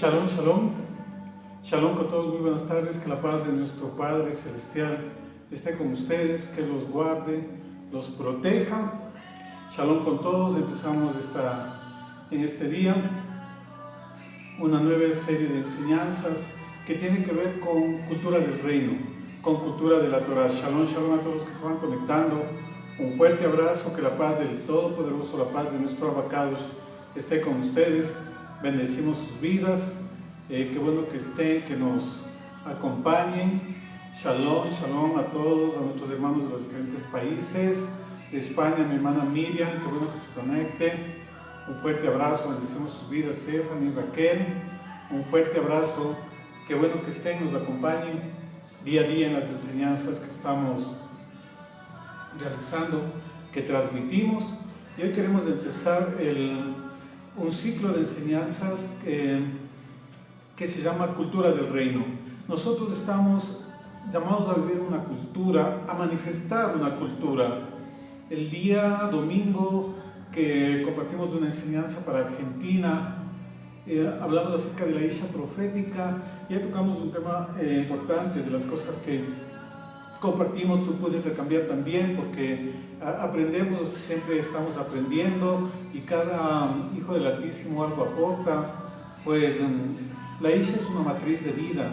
Shalom, shalom. Shalom con todos, muy buenas tardes. Que la paz de nuestro Padre Celestial esté con ustedes, que los guarde, los proteja. Shalom con todos. Empezamos en este día una nueva serie de enseñanzas que tiene que ver con cultura del reino, con cultura de la Torah. Shalom, shalom a todos los que se van conectando. Un fuerte abrazo, que la paz del Todopoderoso, la paz de nuestro Abacados esté con ustedes. Bendecimos sus vidas. Qué bueno que estén, que nos acompañen. Shalom, shalom a todos, a nuestros hermanos de los diferentes países. De España, mi hermana Miriam, qué bueno que se conecte. Un fuerte abrazo, bendecimos sus vidas, Stephanie, Raquel. Un fuerte abrazo, qué bueno que estén, nos acompañen día a día en las enseñanzas que estamos realizando, que transmitimos. Y hoy queremos empezar un ciclo de enseñanzas que se llama Cultura del Reino. Nosotros estamos llamados a vivir una cultura, a manifestar una cultura. El día domingo que compartimos una enseñanza para Argentina, hablamos acerca de la Isha profética, y ya tocamos un tema importante de las cosas que compartimos. Tú puedes recambiar también, porque aprendemos, siempre estamos aprendiendo, y cada hijo del Altísimo algo aporta. Pues la Isha es una matriz de vida,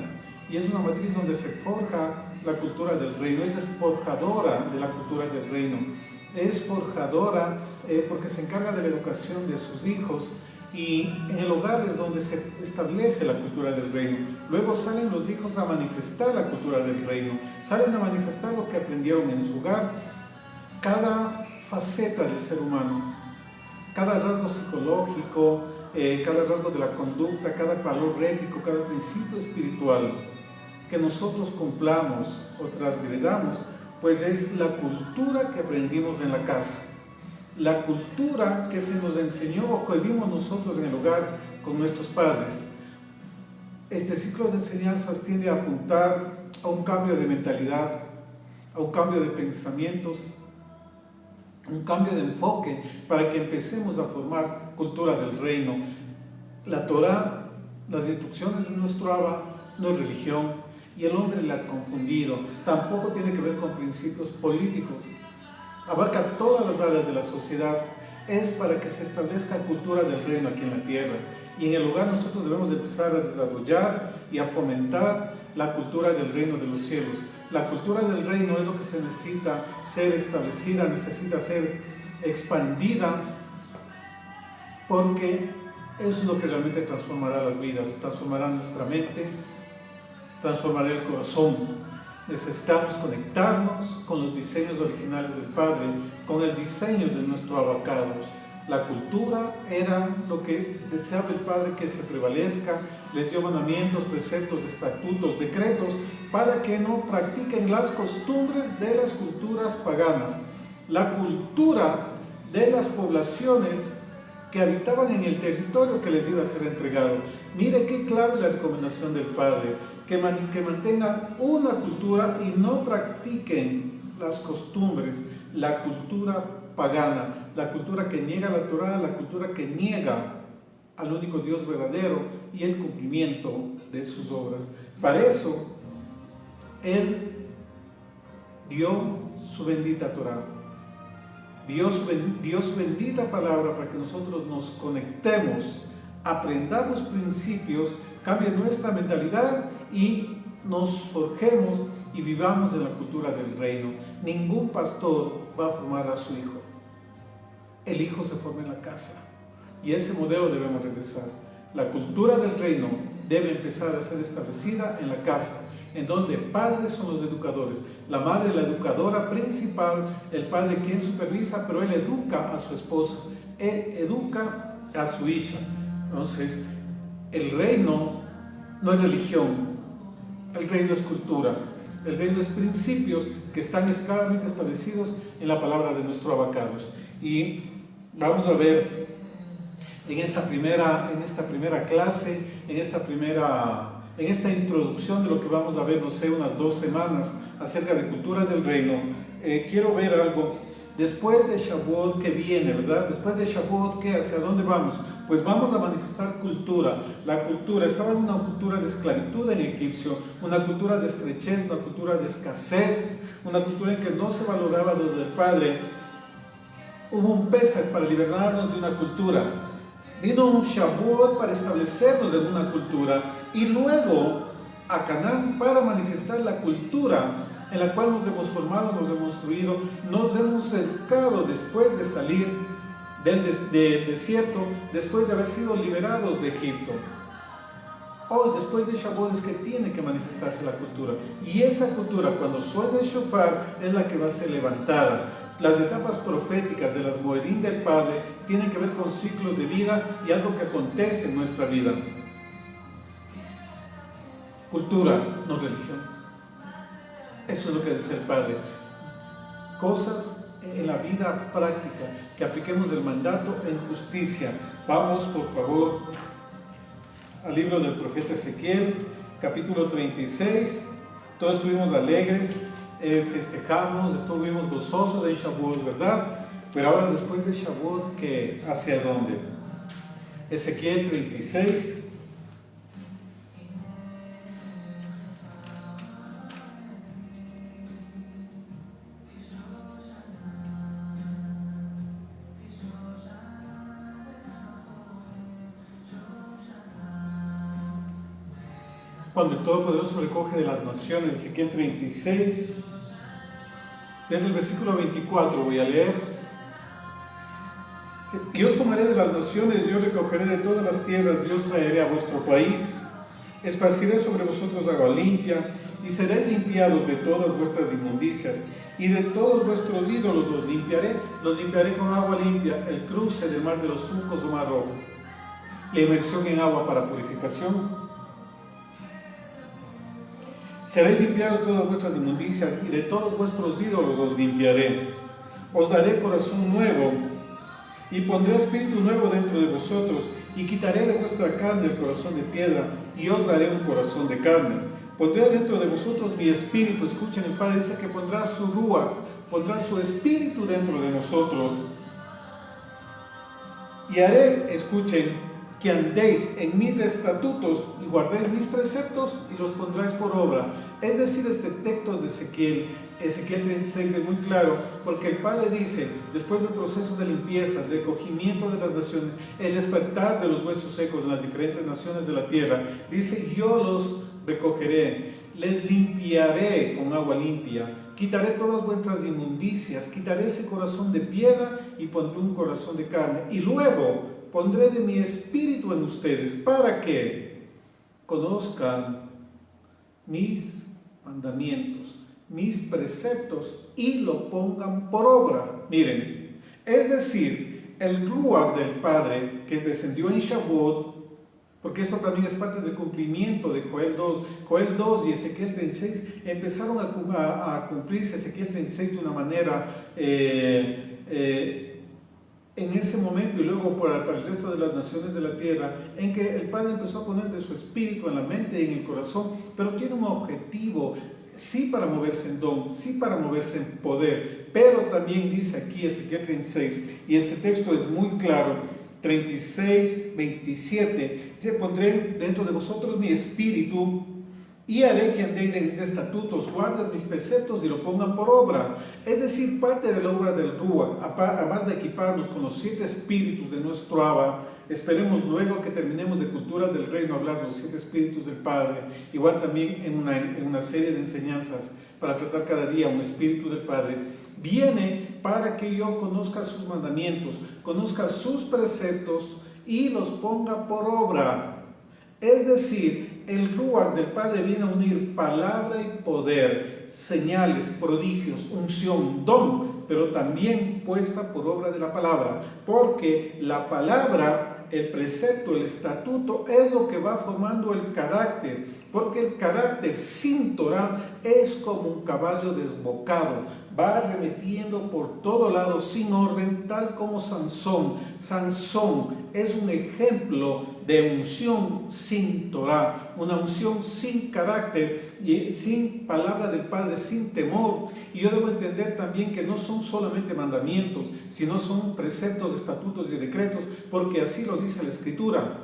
y es una matriz donde se forja la cultura del reino. Es forjadora de la cultura del reino, es forjadora porque se encarga de la educación de sus hijos, y en el hogar es donde se establece la cultura del reino. Luego salen los hijos a manifestar la cultura del reino, salen a manifestar lo que aprendieron en su hogar. Cada faceta del ser humano, cada rasgo psicológico, cada rasgo de la conducta, cada valor ético, cada principio espiritual que nosotros cumplamos o transgredamos, pues es la cultura que aprendimos en la casa, la cultura que se nos enseñó o que vimos nosotros en el hogar con nuestros padres. Este ciclo de enseñanzas tiende a apuntar a un cambio de mentalidad, a un cambio de pensamientos, un cambio de enfoque, para que empecemos a formar cultura del reino. La Torah, las instrucciones de nuestro Abba, no es religión, y el hombre la ha confundido. Tampoco tiene que ver con principios políticos. Abarca todas las áreas de la sociedad. Es para que se establezca cultura del reino aquí en la tierra. Y en el hogar nosotros debemos de empezar a desarrollar y a fomentar la cultura del reino de los cielos. La cultura del reino es lo que se necesita ser establecida, necesita ser expandida, porque eso es lo que realmente transformará las vidas, transformará nuestra mente, transformará el corazón. Necesitamos conectarnos con los diseños originales del Padre, con el diseño de nuestro Abacados. La cultura era lo que deseaba el Padre que se prevalezca. Les dio mandamientos, preceptos, estatutos, decretos, para que no practiquen las costumbres de las culturas paganas. La cultura de las poblaciones que habitaban en el territorio que les iba a ser entregado. Mire qué clave la recomendación del Padre, que mantengan una cultura y no practiquen las costumbres, la cultura pagana, la cultura que niega la Torah, la cultura que niega al único Dios verdadero y el cumplimiento de sus obras. Para eso, Él dio su bendita Torah, dio su bendita palabra, para que nosotros nos conectemos, aprendamos principios, cambie nuestra mentalidad y nos forjemos y vivamos en la cultura del reino. Ningún pastor va a formar a su hijo. El hijo se forma en la casa, y ese modelo debemos regresar. La cultura del reino debe empezar a ser establecida en la casa, en donde padres son los educadores, la madre la educadora principal, el padre quien supervisa, pero él educa a su esposa, él educa a su hija. Entonces, el reino no es religión, el reino es cultura, el reino es principios que están claramente establecidos en la palabra de nuestro Abacados. Y vamos a ver en esta primera clase, en esta introducción de lo que vamos a ver, no sé, unas 2 semanas, acerca de cultura del reino. Quiero ver algo. Después de Shavuot, que viene, ¿verdad? Después de Shavuot, ¿qué? ¿Hacia dónde vamos? pues vamos a manifestar cultura. La cultura, estaba en una cultura de esclavitud en Egipcio, una cultura de estrechez, una cultura de escasez, una cultura en que no se valoraba lo del Padre. Hubo un Pesaj para liberarnos de una cultura. Vino un Shavuot para establecernos en una cultura y luego a Canaán para manifestar la cultura en la cual nos hemos formado, nos hemos construido, nos hemos cercado después de salir del desierto, después de haber sido liberados de Egipto. Hoy, después de Shavuot, es que tiene que manifestarse la cultura. Y esa cultura, cuando suena el shofar, es la que va a ser levantada. Las etapas proféticas de las Moedim del Padre tienen que ver con ciclos de vida y algo que acontece en nuestra vida. Cultura, no religión. Eso es lo que dice el Padre. Cosas en la vida práctica, que apliquemos el mandato en justicia. Vamos, por favor, al libro del profeta Ezequiel, capítulo 36. Todos estuvimos alegres, festejamos, estuvimos gozosos en Shavuot, ¿verdad? Pero ahora, después de Shavuot, ¿qué? ¿Hacia dónde? Ezequiel 36. Cuando el Todopoderoso recoge de las naciones, Ezequiel 36, desde el versículo 24 voy a leer. Y os tomaré de las naciones, yo recogeré de todas las tierras, Dios traeré a vuestro país, esparciré sobre vosotros agua limpia, y seréis limpiados de todas vuestras inmundicias, y de todos vuestros ídolos los limpiaré con agua limpia, el cruce del mar de los juncos o mar rojo, la inmersión en agua para purificación. Seréis limpiados de todas vuestras inmundicias, y de todos vuestros ídolos os limpiaré. Os daré corazón nuevo, y pondré espíritu nuevo dentro de vosotros, y quitaré de vuestra carne el corazón de piedra, y os daré un corazón de carne. Pondré dentro de vosotros mi espíritu. Escuchen, el Padre dice que pondrá su ruach, pondrá su espíritu dentro de nosotros. Y haré, escuchen, que andéis en mis estatutos y guardéis mis preceptos y los pondráis por obra. Es decir, este texto de Ezequiel 36 es muy claro, porque el Padre dice, después del proceso de limpieza, el recogimiento de las naciones, el despertar de los huesos secos en las diferentes naciones de la tierra, dice, yo los recogeré, les limpiaré con agua limpia, quitaré todas vuestras inmundicias, quitaré ese corazón de piedra y pondré un corazón de carne. Y luego pondré de mi espíritu en ustedes para que conozcan mis mandamientos, mis preceptos y lo pongan por obra. Miren, es decir, el ruach del Padre que descendió en Shavuot, porque esto también es parte del cumplimiento de Joel 2 y Ezequiel 36, empezaron a cumplirse Ezequiel 36 de una manera en ese momento y luego para el resto de las naciones de la tierra, en que el Padre empezó a poner de su espíritu en la mente y en el corazón, pero tiene un objetivo, sí para moverse en don, sí para moverse en poder, pero también dice aquí Ezequiel 36, y este texto es muy claro, 36, 27, dice, pondré dentro de vosotros mi espíritu, y haré que andéis en mis estatutos, guardes mis preceptos y lo pongan por obra. Es decir, parte de la obra del Ruach, además de equiparnos con los 7 espíritus de nuestro Abba, esperemos luego que terminemos de Cultura del Reino hablar de los 7 espíritus del Padre, igual también en una serie de enseñanzas para tratar cada día un espíritu del Padre, viene para que yo conozca sus mandamientos, conozca sus preceptos y los ponga por obra. Es decir, el Ruach del Padre viene a unir palabra y poder, señales, prodigios, unción, don, pero también puesta por obra de la palabra, porque la palabra, el precepto, el estatuto es lo que va formando el carácter, porque el carácter sin Torah es como un caballo desbocado, va arremetiendo por todo lado sin orden, tal como Sansón. Sansón es un ejemplo de unción sin Torah, una unción sin carácter y sin palabra del Padre, sin temor. Y yo debo entender también que no son solamente mandamientos, sino son preceptos, estatutos y decretos, porque así lo dice la Escritura.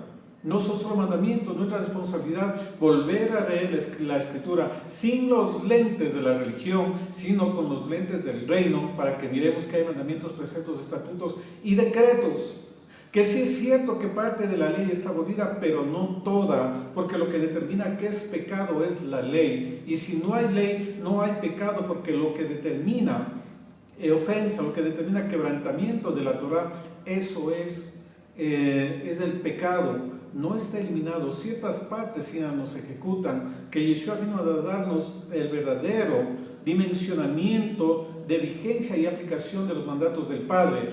No son solo mandamientos, nuestra responsabilidad volver a leer la Escritura sin los lentes de la religión, sino con los lentes del reino, para que miremos que hay mandamientos, preceptos, estatutos y decretos. Que sí es cierto que parte de la ley está abolida, pero no toda, porque lo que determina qué es pecado es la ley. Y si no hay ley, no hay pecado, porque lo que determina ofensa, lo que determina quebrantamiento de la Torah, eso es el pecado. No está eliminado, ciertas partes ya no se ejecutan, que Yeshua vino a darnos el verdadero dimensionamiento de vigencia y aplicación de los mandatos del Padre.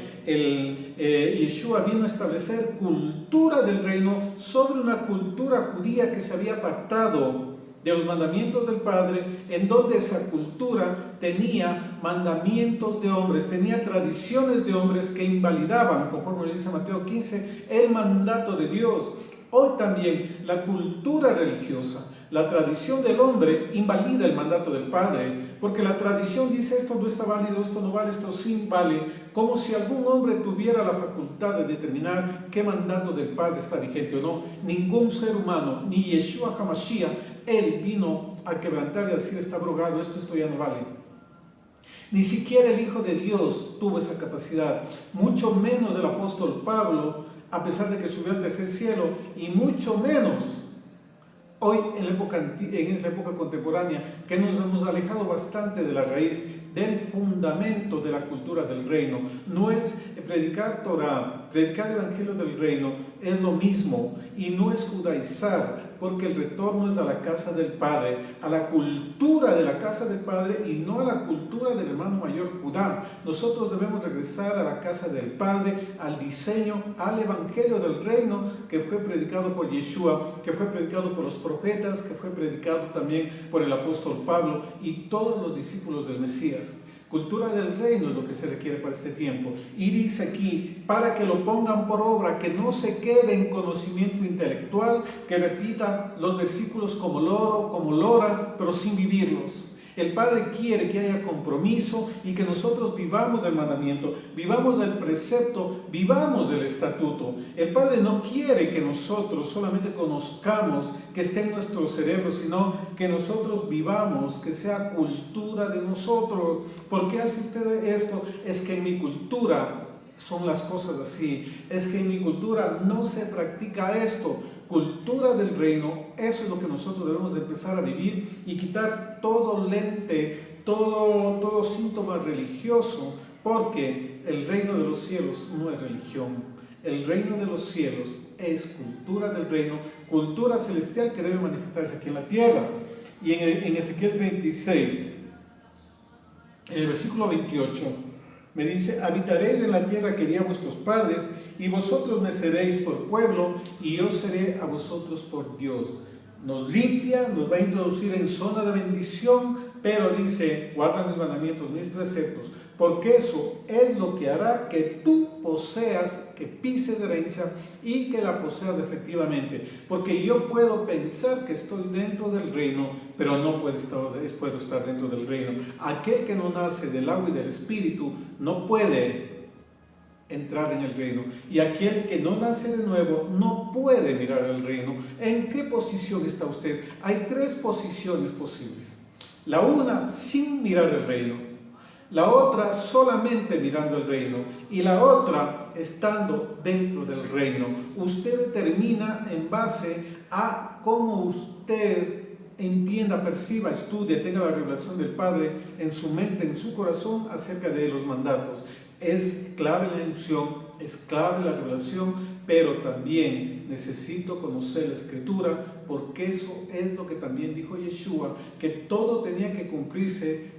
Yeshua vino a establecer cultura del reino sobre una cultura judía que se había apartado de los mandamientos del Padre, en donde esa cultura tenía mandamientos de hombres, tenía tradiciones de hombres que invalidaban, conforme le dice Mateo 15, el mandato de Dios. Hoy también la cultura religiosa, la tradición del hombre invalida el mandato del Padre, porque la tradición dice esto no está válido, esto no vale, esto sí vale, como si algún hombre tuviera la facultad de determinar qué mandato del Padre está vigente o no. Ningún ser humano, ni Yeshua HaMashiach, él vino a quebrantar y a decir está abrogado, esto ya no vale. Ni siquiera el Hijo de Dios tuvo esa capacidad, mucho menos el apóstol Pablo, a pesar de que subió al tercer cielo, y mucho menos hoy en esta época contemporánea, que nos hemos alejado bastante de la raíz, del fundamento de la cultura del reino. No es predicar Torah, predicar el Evangelio del reino, es lo mismo, y no es judaizar, porque el retorno es a la casa del Padre, a la cultura de la casa del Padre y no a la cultura del hermano mayor Judá. Nosotros debemos regresar a la casa del Padre, al diseño, al Evangelio del reino que fue predicado por Yeshua, que fue predicado por los profetas, que fue predicado también por el apóstol Pablo y todos los discípulos del Mesías. Cultura del reino es lo que se requiere para este tiempo. Y dice aquí, para que lo pongan por obra, que no se quede en conocimiento intelectual, que repita los versículos como loro, como lora, pero sin vivirlos. El Padre quiere que haya compromiso y que nosotros vivamos el mandamiento, vivamos el precepto, vivamos el estatuto. El Padre no quiere que nosotros solamente conozcamos, que esté en nuestro cerebro, sino que nosotros vivamos, que sea cultura de nosotros. ¿Por qué hace usted esto? Es que en mi cultura son las cosas así. Es que en mi cultura no se practica esto. Cultura del reino, eso es lo que nosotros debemos de empezar a vivir y quitar todo lente, todo síntoma religioso, porque el reino de los cielos no es religión. El reino de los cielos es cultura del reino, cultura celestial que debe manifestarse aquí en la tierra. Y en Ezequiel 36, en el versículo 28, me dice, habitaréis en la tierra que di a vuestros padres, y vosotros me seréis por pueblo, y yo seré a vosotros por Dios. Nos limpia, nos va a introducir en zona de bendición, pero dice, guarda mis mandamientos, mis preceptos, porque eso es lo que hará que tú poseas, que pises herencia y que la poseas efectivamente. Porque yo puedo pensar que estoy dentro del reino, pero no puedo estar dentro del reino. Aquel que no nace del agua y del espíritu no puede entrar en el reino, y aquel que no nace de nuevo no puede mirar el reino. ¿En qué posición está usted? Hay tres posiciones posibles. La una, sin mirar el reino; la otra, solamente mirando el reino; y la otra, estando dentro del reino. Usted determina en base a cómo usted entienda, perciba, estudie, tenga la revelación del Padre en su mente, en su corazón, acerca de los mandatos. Es clave la inducción, es clave la revelación, pero también necesito conocer la Escritura, porque eso es lo que también dijo Yeshua, que todo tenía que cumplirse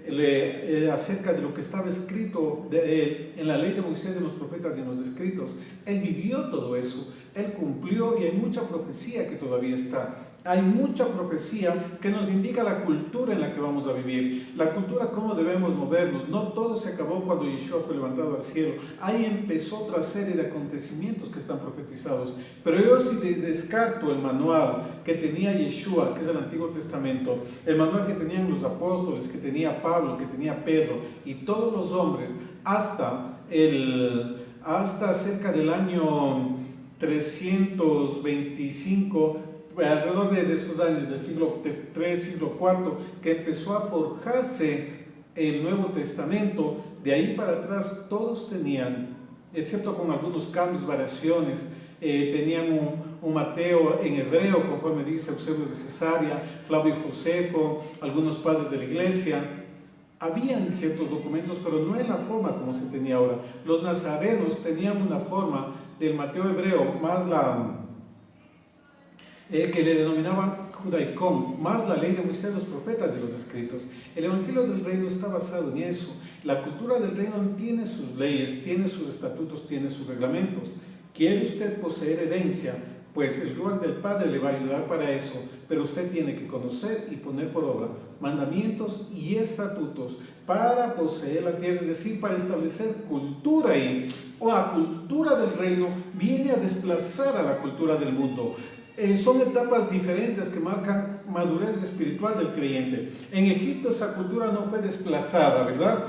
acerca de lo que estaba escrito de él en la ley de Moisés, en los profetas y en los escritos. Él vivió todo eso, Él cumplió y hay mucha profecía que todavía está. Hay mucha profecía que nos indica la cultura en la que vamos a vivir, la cultura, cómo debemos movernos. No todo se acabó cuando Yeshua fue levantado al cielo. Ahí empezó otra serie de acontecimientos que están profetizados. Pero yo si descarto el manual que tenía Yeshua, que es el Antiguo Testamento, el manual que tenían los apóstoles, que tenía Pablo, que tenía Pedro y todos los hombres, hasta cerca del año 325, alrededor de esos años del siglo III, siglo IV, que empezó a forjarse el Nuevo Testamento. De ahí para atrás todos tenían, excepto con algunos cambios, variaciones, tenían un Mateo en hebreo, conforme dice Eusebio de Cesarea, Flavio Josefo, algunos padres de la iglesia. Habían ciertos documentos, pero no en la forma como se tenía ahora. Los nazarenos tenían una forma del Mateo hebreo, más que le denominaban judaicón, más la ley de Moisés, los profetas y los escritos. El Evangelio del Reino está basado en eso. La cultura del reino tiene sus leyes, tiene sus estatutos, tiene sus reglamentos. ¿Quiere usted poseer herencia? Pues el Ruach del Padre le va a ayudar para eso, pero usted tiene que conocer y poner por obra mandamientos y estatutos para poseer la tierra, es decir, para establecer cultura ahí. O la cultura del reino viene a desplazar a la cultura del mundo. Son etapas diferentes que marcan madurez espiritual del creyente. En Egipto esa cultura no fue desplazada, ¿verdad?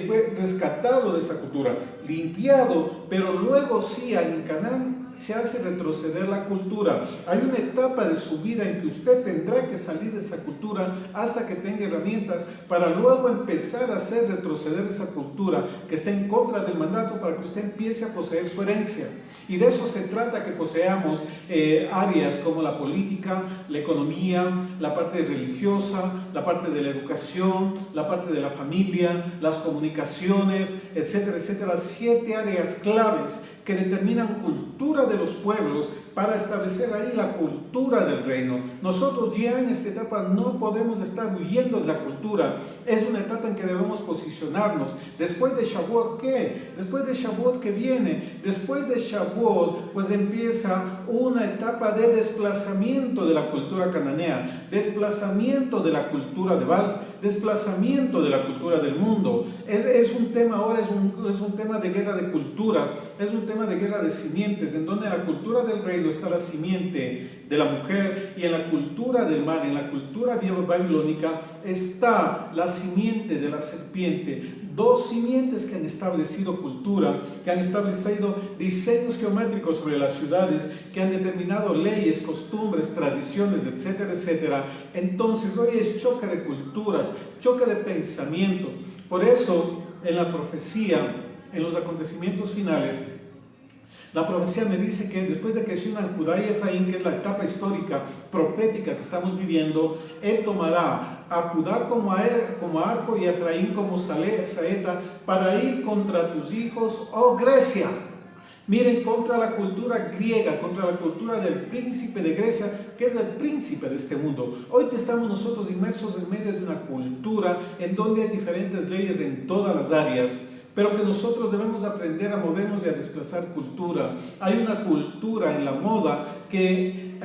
Fue rescatado de esa cultura, limpiado, pero luego sí, en Canaán se hace retroceder la cultura. Hay una etapa de su vida en que usted tendrá que salir de esa cultura hasta que tenga herramientas para luego empezar a hacer retroceder esa cultura que está en contra del mandato, para que usted empiece a poseer su herencia. Y de eso se trata, que poseamos áreas como la política, la economía, la parte religiosa, la parte de la educación, la parte de la familia, las comunicaciones, etcétera, etcétera. 7 áreas claves que determinan cultura de los pueblos para establecer ahí la cultura del reino. Nosotros ya en esta etapa no podemos estar huyendo de la cultura. Es una etapa en que debemos posicionarnos. Después de Shavuot, ¿qué? Después de Shavuot, ¿qué viene? Después de Shavuot, pues empieza una etapa de desplazamiento de la cultura cananea, desplazamiento de la cultura de Baal, desplazamiento de la cultura del mundo. Es un tema ahora, es un tema de guerra de culturas, es un tema de guerra de simientes, en donde en la cultura del reino está la simiente de la mujer, y en la cultura del mar, en la cultura babilónica, está la simiente de la serpiente. 2 simientes que han establecido cultura, que han establecido diseños geométricos sobre las ciudades, que han determinado leyes, costumbres, tradiciones, etcétera, etcétera. Entonces hoy es choque de culturas, choque de pensamientos. Por eso en la profecía, en los acontecimientos finales, la profecía me dice que después de que se unan Judá y Efraín, que es la etapa histórica, profética que estamos viviendo, Él tomará a Judá como arco y a Efraín como saeta para ir contra tus hijos, oh Grecia. Miren, contra la cultura griega, contra la cultura del príncipe de Grecia, que es el príncipe de este mundo. Hoy estamos nosotros inmersos en medio de una cultura en donde hay diferentes leyes en todas las áreas, pero que nosotros debemos aprender a movernos y a desplazar cultura. Hay una cultura en la moda que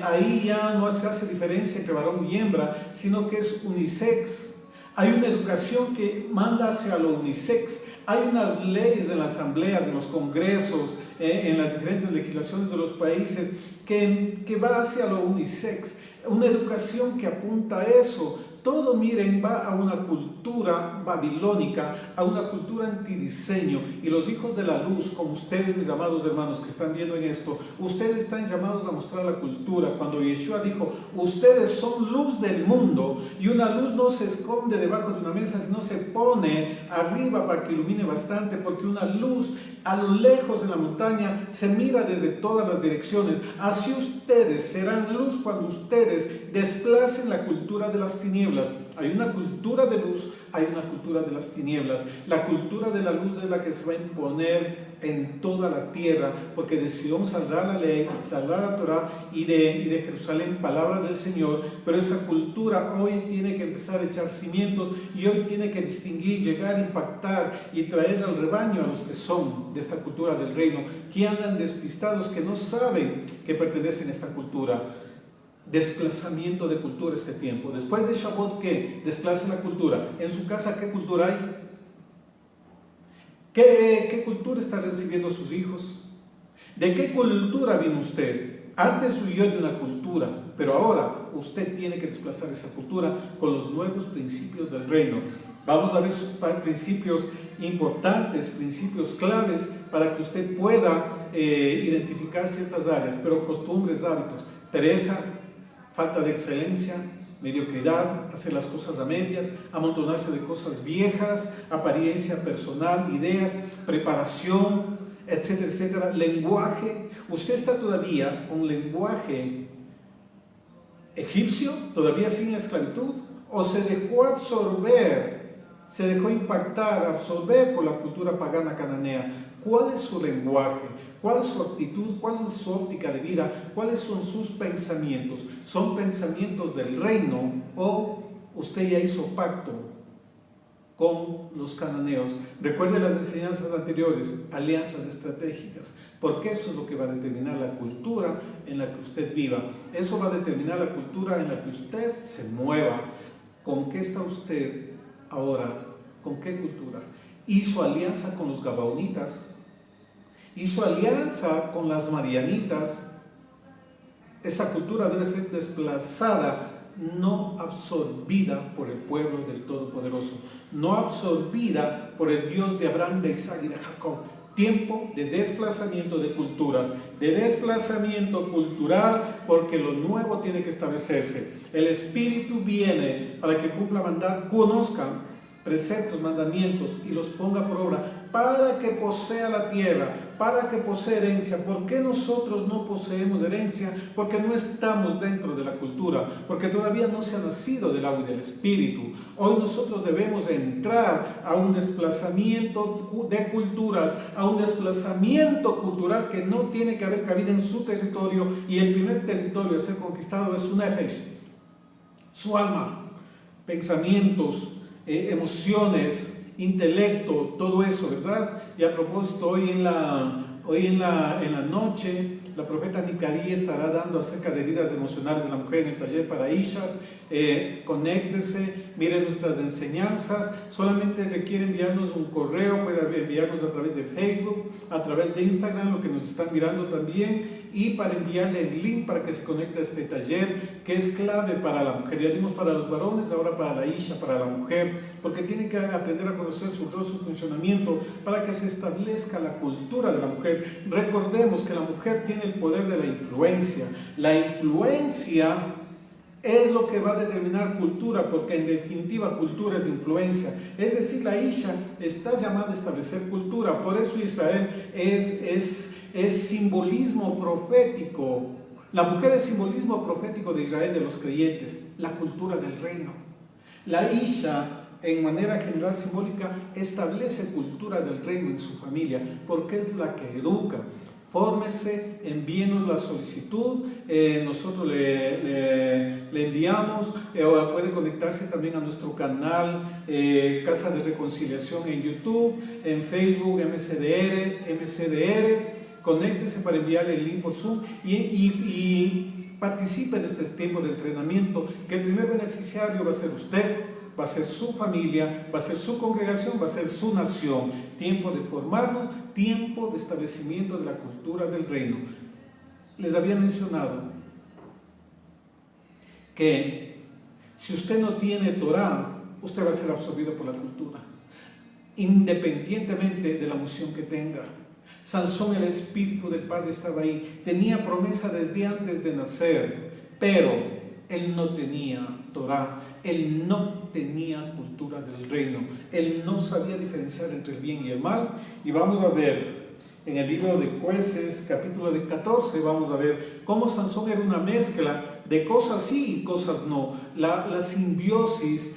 ahí ya no se hace diferencia entre varón y hembra, sino que es unisex. Hay una educación que manda hacia lo unisex. Hay unas leyes en las asambleas, en los congresos, en las diferentes legislaciones de los países que va hacia lo unisex. Una educación que apunta a eso. Todo, miren, va a una cultura babilónica, a una cultura antidiseño. Y los hijos de la luz, como ustedes, mis amados hermanos que están viendo en esto, ustedes están llamados a mostrar la cultura. Cuando Yeshua dijo, ustedes son luz del mundo, y una luz no se esconde debajo de una mesa, sino se pone arriba para que ilumine bastante, porque una luz a lo lejos en la montaña se mira desde todas las direcciones. Así ustedes serán luz cuando ustedes desplacen la cultura de las tinieblas. Hay una cultura de luz, hay una cultura de las tinieblas. La cultura de la luz es la que se va a imponer en toda la tierra, porque de Sion saldrá la ley, saldrá la Torah, y de Jerusalén palabra del Señor. Pero esa cultura hoy tiene que empezar a echar cimientos, y hoy tiene que distinguir, llegar, impactar y traer al rebaño a los que son de esta cultura del reino, que andan despistados, que no saben que pertenecen a esta cultura. Desplazamiento de cultura este tiempo. Después de Shavuot, ¿qué? Desplaza la cultura. En su casa, ¿qué cultura hay? ¿Qué cultura está recibiendo sus hijos? ¿De qué cultura vino usted? Antes huyó de una cultura, pero ahora usted tiene que desplazar esa cultura con los nuevos principios del reino. Vamos a ver principios importantes, principios claves para que usted pueda identificar ciertas áreas, pero costumbres, hábitos, pereza, falta de excelencia, mediocridad, hacer las cosas a medias, amontonarse de cosas viejas, apariencia personal, ideas, preparación, etcétera, etcétera. Lenguaje, usted está todavía con lenguaje egipcio, todavía sin esclavitud, o se dejó absorber, se dejó impactar, absorber por la cultura pagana cananea. ¿Cuál es su lenguaje? ¿Cuál es su actitud? ¿Cuál es su óptica de vida? ¿Cuáles son sus pensamientos? ¿Son pensamientos del reino o usted ya hizo pacto con los cananeos? Recuerde las enseñanzas anteriores, alianzas estratégicas, porque eso es lo que va a determinar la cultura en la que usted viva. Eso va a determinar la cultura en la que usted se mueva. ¿Con qué está usted ahora? ¿Con qué cultura? Hizo alianza con los gabaonitas, hizo alianza con las marianitas. Esa cultura debe ser desplazada, no absorbida por el pueblo del Todopoderoso, no absorbida por el Dios de Abraham, de Isaac y de Jacob. Tiempo de desplazamiento de culturas, de desplazamiento cultural, porque lo nuevo tiene que establecerse. El Espíritu viene para que cumpla mandato, conozcan preceptos, mandamientos y los ponga por obra, para que posea la tierra, para que posea herencia. ¿Por qué nosotros no poseemos herencia? Porque no estamos dentro de la cultura, porque todavía no se ha nacido del agua y del Espíritu. Hoy nosotros debemos entrar a un desplazamiento de culturas, a un desplazamiento cultural que no tiene que haber cabida en su territorio, y el primer territorio a ser conquistado es su nefesh, su alma, pensamientos, emociones, intelecto, todo eso, ¿verdad? Y a propósito, hoy en la noche, la profeta Nicari estará dando acerca de heridas emocionales de la mujer en el taller para Ishas. Conéctese, miren nuestras enseñanzas. Solamente requiere enviarnos un correo, puede enviarnos a través de Facebook, a través de Instagram, lo que nos están mirando también, y para enviarle el link para que se conecte a este taller, que es clave para la mujer. Ya dimos para los varones, ahora para la Isha, para la mujer, porque tiene que aprender a conocer su rol, su funcionamiento, para que se establezca la cultura de la mujer. Recordemos que la mujer tiene el poder de la influencia. La influencia es lo que va a determinar cultura, porque en definitiva cultura es de influencia. Es decir, la Isha está llamada a establecer cultura. Por eso Israel es simbolismo profético. La mujer es simbolismo profético de Israel, de los creyentes, la cultura del reino. La Isha, en manera general simbólica, establece cultura del reino en su familia, porque es la que educa. Fórmese, envíenos la solicitud, nosotros le enviamos, puede conectarse también a nuestro canal Casa de Reconciliación en YouTube, en Facebook, MCDR. Conéctese para enviarle el link por Zoom y participe de este tiempo de entrenamiento, que el primer beneficiario va a ser usted, va a ser su familia, va a ser su congregación, va a ser su nación. Tiempo de formarnos, tiempo de establecimiento de la cultura del reino. Les había mencionado que si usted no tiene Torah, usted va a ser absorbido por la cultura, independientemente de la unción que tenga. Sansón, el espíritu del Padre estaba ahí, tenía promesa desde antes de nacer, pero él no tenía Torah, él no tenía cultura del reino, él no sabía diferenciar entre el bien y el mal. Y vamos a ver en el libro de Jueces, capítulo 14, vamos a ver cómo Sansón era una mezcla de cosas sí y cosas no, la simbiosis,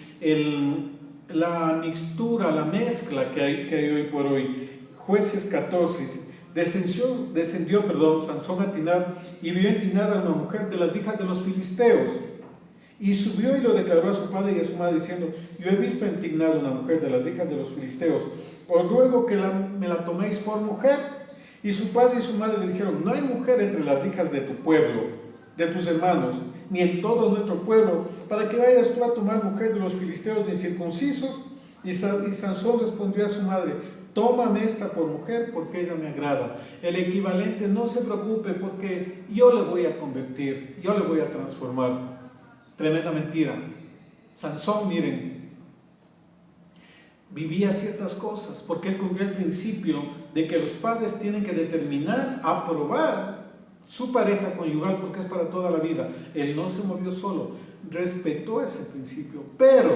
la mixtura, la mezcla que hay hoy por hoy. Jueces 14, descendió, Sansón a Timnat y vio en Timnat a una mujer de las hijas de los filisteos. Y subió y lo declaró a su padre y a su madre diciendo: yo he visto en Timnat una mujer de las hijas de los filisteos, os ruego que me la toméis por mujer. Y su padre y su madre le dijeron: no hay mujer entre las hijas de tu pueblo, de tus hermanos, ni en todo nuestro pueblo, para que vayas tú a tomar mujer de los filisteos incircuncisos. Y Sansón respondió a su madre: tómame esta por mujer, porque ella me agrada. El equivalente: no se preocupe, porque yo le voy a convertir, yo le voy a transformar. Tremenda mentira. Sansón, miren, vivía ciertas cosas, porque él cumplió el principio de que los padres tienen que determinar, aprobar su pareja conyugal, porque es para toda la vida. Él no se movió solo, respetó ese principio, pero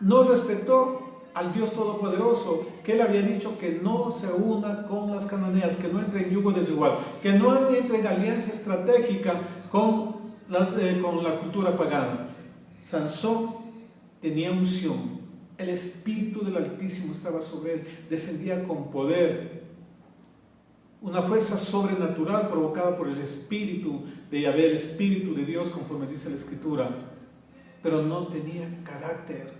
no respetó al Dios Todopoderoso, que él había dicho que no se una con las cananeas, que no entre en yugo desigual, que no entre en alianza estratégica con la cultura pagana. Sansón tenía unción, el Espíritu del Altísimo estaba sobre él, descendía con poder, una fuerza sobrenatural provocada por el Espíritu de Yahvé, el Espíritu de Dios, conforme dice la Escritura, pero no tenía carácter,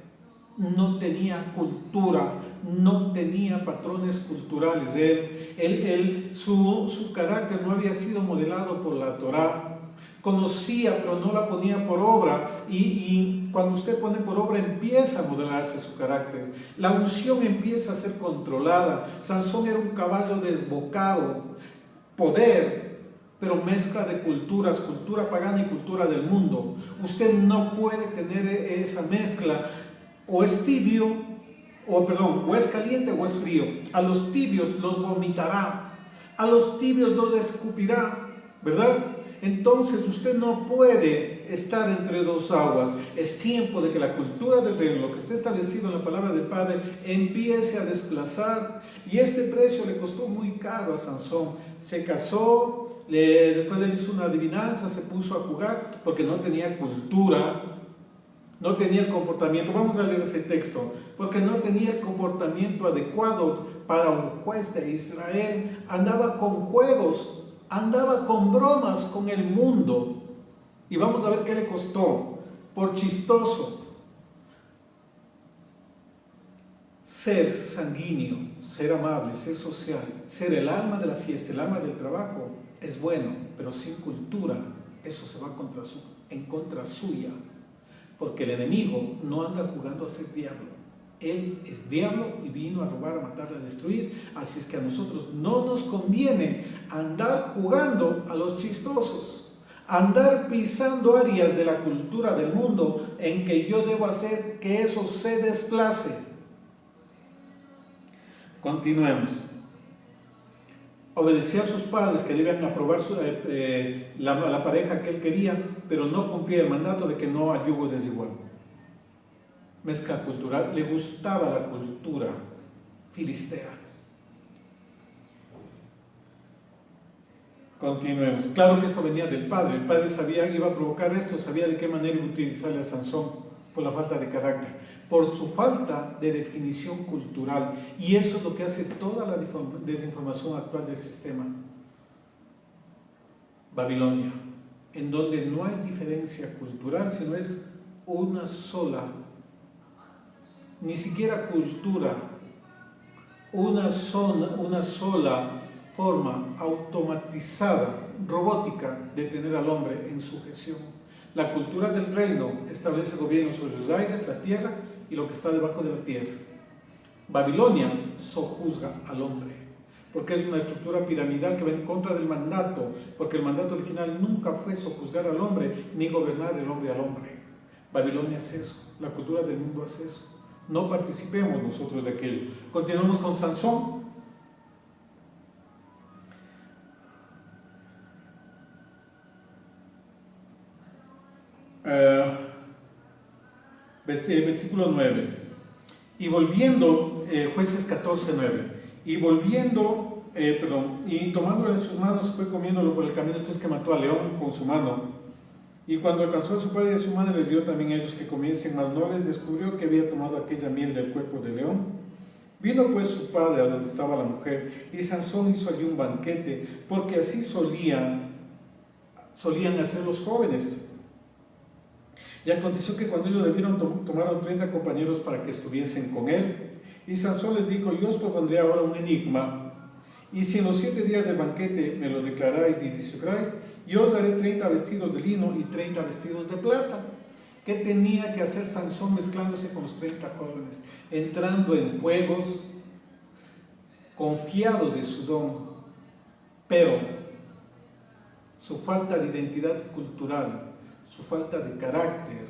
no tenía cultura, no tenía patrones culturales. Su carácter no había sido modelado por la Torá. Conocía, pero no la ponía por obra, y cuando usted pone por obra empieza a modelarse su carácter. La unción empieza a ser controlada. Sansón era un caballo desbocado, poder, pero mezcla de culturas, cultura pagana y cultura del mundo. Usted no puede tener esa mezcla. O es tibio, o es caliente o es frío. A los tibios los vomitará, a los tibios los escupirá, ¿verdad? Entonces usted no puede estar entre dos aguas. Es tiempo de que la cultura del reino, lo que está establecido en la palabra del Padre, empiece a desplazar. Y este precio le costó muy caro a Sansón. Se casó, después él hizo una adivinanza, se puso a jugar, porque no tenía cultura, no tenía el comportamiento. Vamos a leer ese texto. Porque no tenía el comportamiento adecuado para un juez de Israel. Andaba con juegos, andaba con bromas con el mundo. Y vamos a ver qué le costó. Por chistoso, ser sanguíneo, ser amable, ser social, ser el alma de la fiesta, el alma del trabajo, es bueno, pero sin cultura, eso se va en contra suya. Porque el enemigo no anda jugando a ser diablo. Él es diablo y vino a robar, a matar, a destruir. Así es que a nosotros no nos conviene andar jugando a los chistosos, andar pisando áreas de la cultura del mundo en que yo debo hacer que eso se desplace. Continuemos. Obedecía a sus padres, que debían aprobar la pareja que él quería, pero no cumplía el mandato de que no haya yugo desigual. Mezcla cultural, le gustaba la cultura filistea. Continuemos. Claro que esto venía del padre. El padre sabía que iba a provocar esto, sabía de qué manera iba a utilizarle a Sansón, por la falta de carácter, por su falta de definición cultural. Y eso es lo que hace toda la desinformación actual del sistema. Babilonia, en donde no hay diferencia cultural, sino es una sola, ni siquiera cultura, una sola forma automatizada, robótica, de tener al hombre en sujeción. La cultura del reino establece gobierno sobre los aires, la tierra y lo que está debajo de la tierra. Babilonia sojuzga al hombre, porque es una estructura piramidal que va en contra del mandato, porque el mandato original nunca fue sojuzgar al hombre, ni gobernar el hombre al hombre. Babilonia hace eso, la cultura del mundo hace eso. No participemos nosotros de aquello. Continuamos con Sansón. Versículo 9. Y volviendo, Jueces 14, 9. Y volviendo, y tomándolo en sus manos, fue comiéndolo por el camino, entonces que mató al león con su mano. Y cuando alcanzó a su padre y a su madre, les dio también a ellos que comiesen, mas no les descubrió que había tomado aquella miel del cuerpo del león. Vino pues su padre a donde estaba la mujer, y Sansón hizo allí un banquete, porque así solían hacer los jóvenes. Y aconteció que cuando ellos le vieron, tomaron 30 compañeros para que estuviesen con él. Y Sansón les dijo: yo os propondré ahora un enigma, y si en los 7 días del banquete me lo declaráis y descifráis, yo os daré 30 vestidos de lino y 30 vestidos de plata. ¿Qué tenía que hacer Sansón mezclándose con los 30 jóvenes? Entrando en juegos, confiado de su don, pero su falta de identidad cultural, su falta de carácter,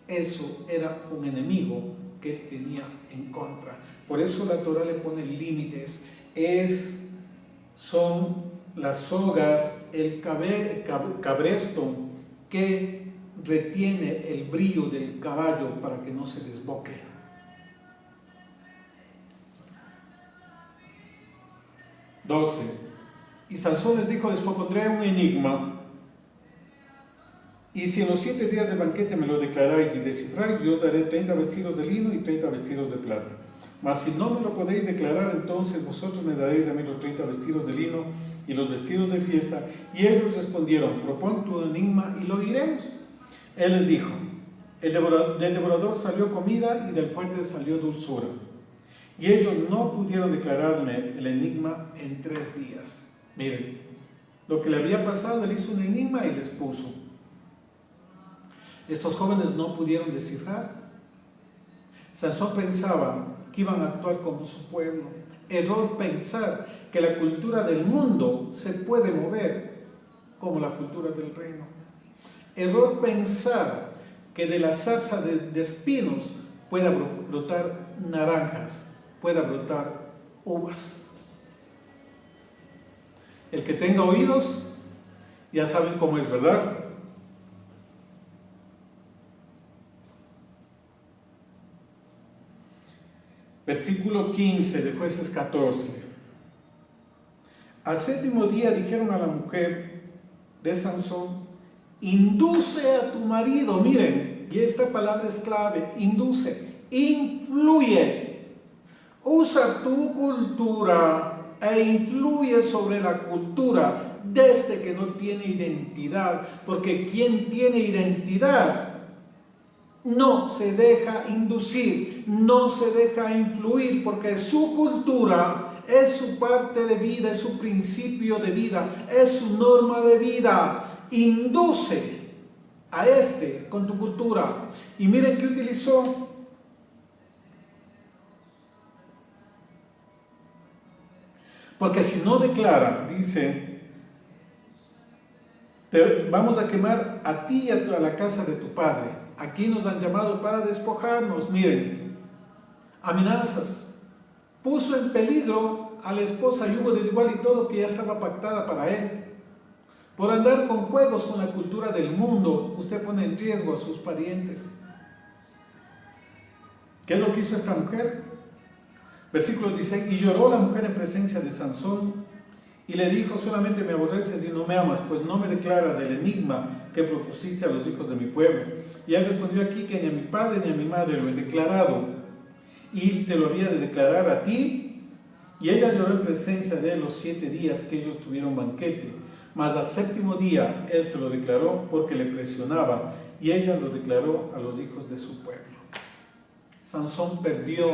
eso era un enemigo que él tenía en contra. Por eso la Torah le pone límites. Son las sogas, el cabresto que retiene el brillo del caballo para que no se desboque. 12. Y Sansón les dijo: les propondré un enigma, y si en los 7 días de banquete me lo declaráis y descifráis, yo os daré 30 vestidos de lino y 30 vestidos de plata. Mas si no me lo podéis declarar, entonces vosotros me daréis a mí los 30 vestidos de lino y los vestidos de fiesta. Y ellos respondieron: propon tu enigma y lo diremos. Él les dijo: del devorador salió comida y del fuerte salió dulzura. Y ellos no pudieron declararle el enigma en 3 días. Miren, lo que le había pasado, él hizo un enigma y les puso. Estos jóvenes no pudieron descifrar. Sansón pensaba que iban a actuar como su pueblo. Error pensar que la cultura del mundo se puede mover como la cultura del reino. Error pensar que de la zarza de espinos pueda brotar naranjas, pueda brotar uvas. El que tenga oídos, ya saben cómo es, ¿verdad? Versículo 15 de Jueces 14. Al 7º día dijeron a la mujer de Sansón: induce a tu marido. Miren, y esta palabra es clave: induce, influye. Usa tu cultura e influye sobre la cultura desde que no tiene identidad, porque quien tiene identidad no se deja inducir, no se deja influir, porque su cultura es su parte de vida, es su principio de vida, es su norma de vida. Induce a con tu cultura. Y miren qué utilizó. Porque si no declara, dice: te vamos a quemar a ti y a la casa de tu padre. Aquí nos han llamado para despojarnos. Miren, amenazas. Puso en peligro a la esposa, yugo desigual y todo que ya estaba pactada para él. Por andar con juegos con la cultura del mundo, usted pone en riesgo a sus parientes. ¿Qué es lo que hizo esta mujer? Versículo 16: y lloró la mujer en presencia de Sansón y le dijo: solamente me aborreces y no me amas, pues no me declaras el enigma que propusiste a los hijos de mi pueblo. Y él respondió aquí que ni a mi padre ni a mi madre lo he declarado, y te lo había de declarar a ti. Y ella lloró en presencia de él los 7 días que ellos tuvieron banquete. Mas al 7º día él se lo declaró porque le presionaba, y ella lo declaró a los hijos de su pueblo. Sansón perdió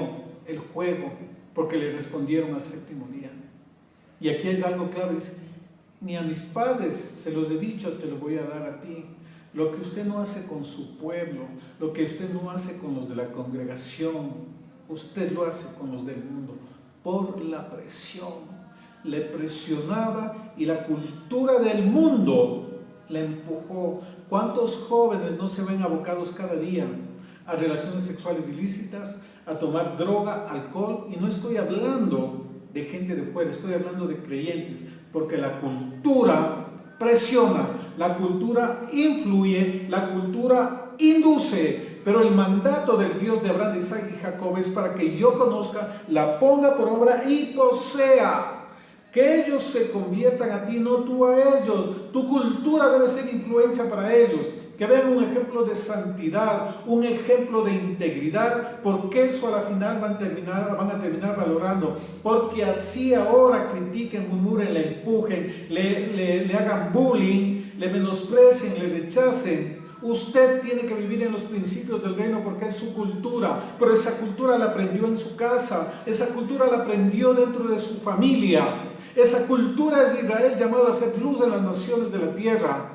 el juego porque le respondieron al 7º día. Y aquí es algo clave: dice: ni a mis padres se los he dicho, te lo voy a dar a ti. Lo que usted no hace con su pueblo, lo que usted no hace con los de la congregación, usted lo hace con los del mundo, por la presión. Le presionaba y la cultura del mundo le empujó. ¿Cuántos jóvenes no se ven abocados cada día a relaciones sexuales ilícitas, a tomar droga, alcohol? Y no estoy hablando de gente de fuera, estoy hablando de creyentes, porque la cultura presiona, la cultura influye, la cultura induce, pero el mandato del Dios de Abraham, de Isaac y Jacob es para que yo conozca, la ponga por obra y posea. Que ellos se conviertan a ti, no tú a ellos. Tu cultura debe ser influencia para ellos. que vean un ejemplo de santidad, un ejemplo de integridad, porque eso a la final van a terminar valorando, porque así ahora critiquen, murmuren, le empujen, le hagan bullying, le menosprecien, le rechacen. Usted tiene que vivir en los principios del reino porque es su cultura, pero esa cultura la aprendió en su casa, esa cultura la aprendió dentro de su familia. Esa cultura es Israel llamado a ser luz en las naciones de la tierra.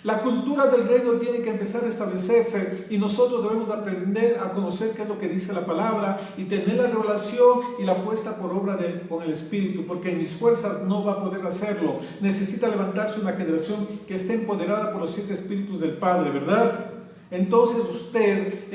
La cultura del reino tiene que empezar a establecerse y nosotros debemos aprender a conocer qué es lo que dice la palabra y tener la revelación y la puesta por obra con el Espíritu, porque en mis fuerzas no va a poder hacerlo. Necesita levantarse una generación que esté empoderada por los 7 Espíritus del Padre, ¿verdad? Entonces usted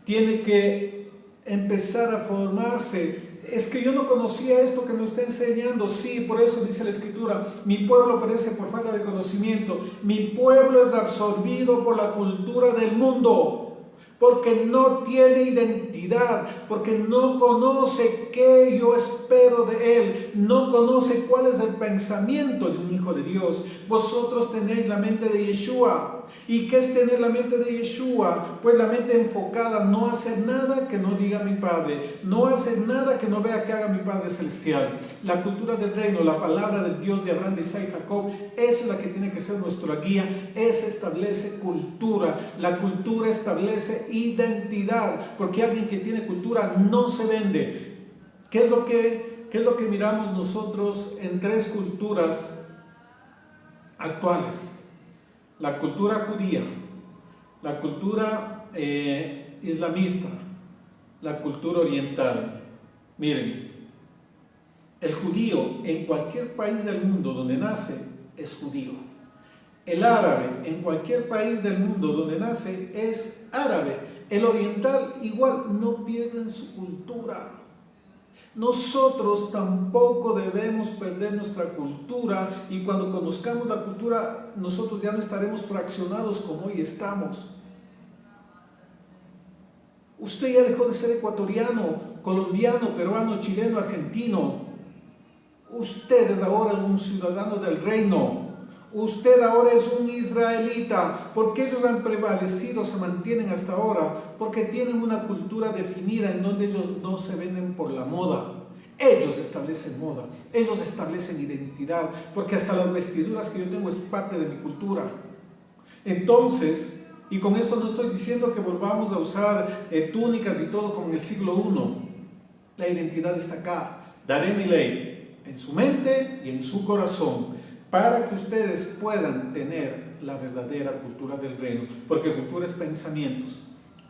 tiene que empezar a formarse. Es que yo no conocía esto que nos está enseñando. Sí, por eso dice la Escritura, mi pueblo perece por falta de conocimiento. Mi pueblo es absorbido por la cultura del mundo, porque no tiene identidad, porque no conoce qué yo espero de él, no conoce cuál es el pensamiento de un hijo de Dios. Vosotros tenéis la mente de Yeshua. ¿Y qué es tener la mente de Yeshua? Pues la mente enfocada, no hacer nada que no diga mi Padre, no hacer nada que no vea que haga mi Padre Celestial. La cultura del reino, la palabra del Dios de Abraham, de Isaac y Jacob, es la que tiene que ser nuestra guía. Esa establece cultura. La cultura establece identidad, porque alguien que tiene cultura no se vende. ¿Qué es lo que miramos nosotros en 3 culturas actuales? La cultura judía, la cultura islamista, la cultura oriental. Miren, el judío en cualquier país del mundo donde nace es judío. El árabe en cualquier país del mundo donde nace es árabe. El oriental igual, no pierden su cultura. Nosotros tampoco debemos perder nuestra cultura, y cuando conozcamos la cultura, nosotros ya no estaremos fraccionados como hoy estamos. Usted ya dejó de ser ecuatoriano, colombiano, peruano, chileno, argentino. Usted es ahora un ciudadano del reino. Usted ahora es un israelita. porque ellos han prevalecido, se mantienen hasta ahora? Porque tienen una cultura definida en donde ellos no se venden por la moda. Ellos establecen moda, ellos establecen identidad, porque hasta las vestiduras que yo tengo es parte de mi cultura. Entonces, y con esto no estoy diciendo que volvamos a usar túnicas y todo como en el siglo I. La identidad está acá. Daré mi ley en su mente y en su corazón, para que ustedes puedan tener la verdadera cultura del reino, porque cultura es pensamientos,